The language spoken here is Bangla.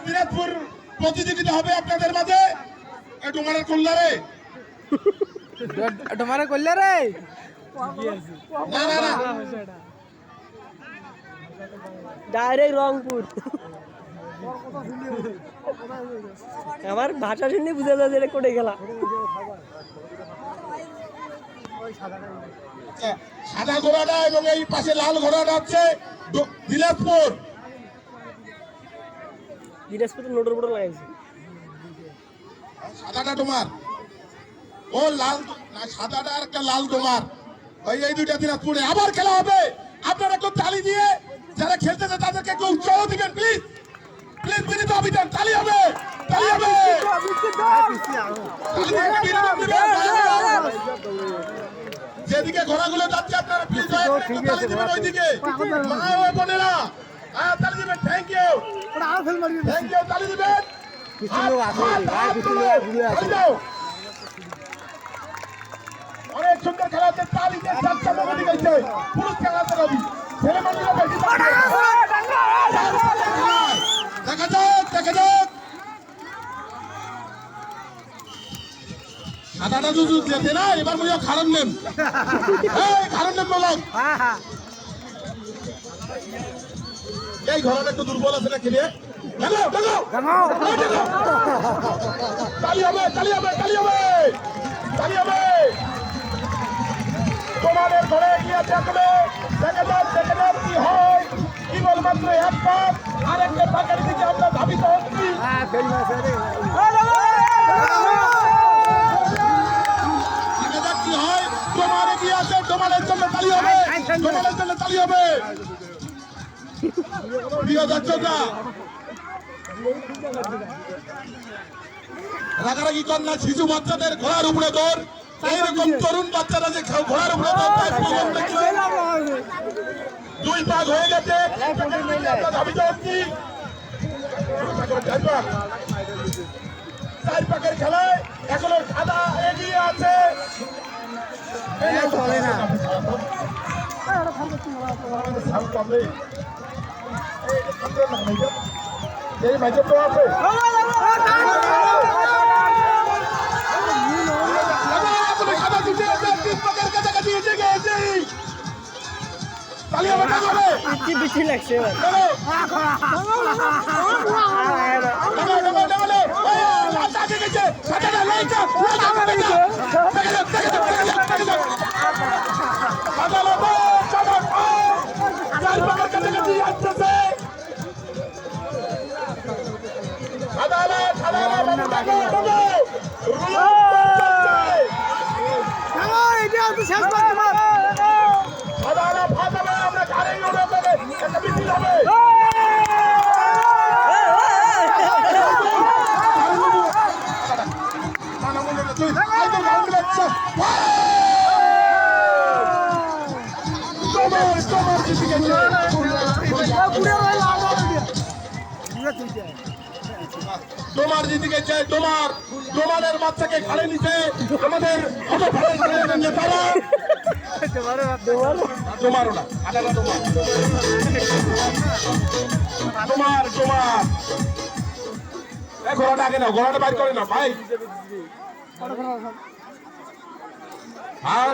দিনাজপুর প্রতিযোগিতা হবে আপনাদের মাঝে। ডোমারের কল্যাণে ডোমারে করলে রে না না না ডাইরেক্ট রংপুর। আমার ভাষা শুনে বুঝে যাচ্ছে এটা কোটে গেলা। সাদা ঘোড়াটা এবং এই পাশে লাল ঘোড়াটা হচ্ছে দিনাজপুর। দিনাজপুর নোটর বোর্ড লাগাইছে। সাদাটা তোমার, ও লাল না সাদাটা আর একটা লাল তোমার। ওই এই দুইটা দিনাজপুরে আবার খেলা হবে। আপনারা একটু তালি দিয়ে যারা খেলতেছে তাদেরকে একটু উৎসাহ দিবেন প্লিজ। প্লিজ বিনীত আবেদন, তালি হবে, তালি হবে। যেদিকে ঘোড়াগুলো যাচ্ছে আপনারা প্লিজ তালি দিবেন ওইদিকে। মা ও বোনেরা তালি দিবেন। থ্যাংক ইউ, থ্যাংক ইউ, তালি দিবেন। অনেক সুন্দর খেলা হচ্ছে। তালিতে চারটা মোবাইল গেছে। পুরুষ খেলাতে রবি ছেলে মানুষরা বেশি দেখা যাক, দেখা যাক। সাদাটা জুজু যেতে না এবার মুঝে খারাপ নেম, খারাপ নেম বলো। এই ঘোড়াটা একটু দুর্বল আছে না খেলে। তালি হবে, তালি হবে, তালি হবে, তালি হবে। তোমাদের ঘরে গিয়ে দেখবে, দেখা যাক, দেখা যাক কি হয়। কেবলমাত্র এক পাক আর একটা পাকের দিকে আমরা ধাবিত হচ্ছি। দেখা যাক কি হয়। তোমার এগিয়ে আছে, তোমাদের জন্য তালি হবে, তোমাদের জন্য তালি হবে। প্রিয় দর্শকরা রাগারাগি কর না। শিশু বাচ্চাদের ঘোড়ার উপরে দৌড়, এইরকম তরুণ বাচ্চারা যে ঘোড়ার উপরে দৌড়, দুই পাক হয়ে গেছে। ধাবিত হচ্ছি চার পাকের খেলায়। এখনো সাদা এগিয়ে আছে। এই ভাইকে তো আছে বেশি লাগছে তোমার দিদিকে চাই। তোমার বাচ্চাকে খাড়ে নিতে আমাদের নেতারা। তোমারও না, তোমার তোমার ঘোড়াটা আগে না, ঘোড়াটা বাইর করে না ভাই। হ্যাঁ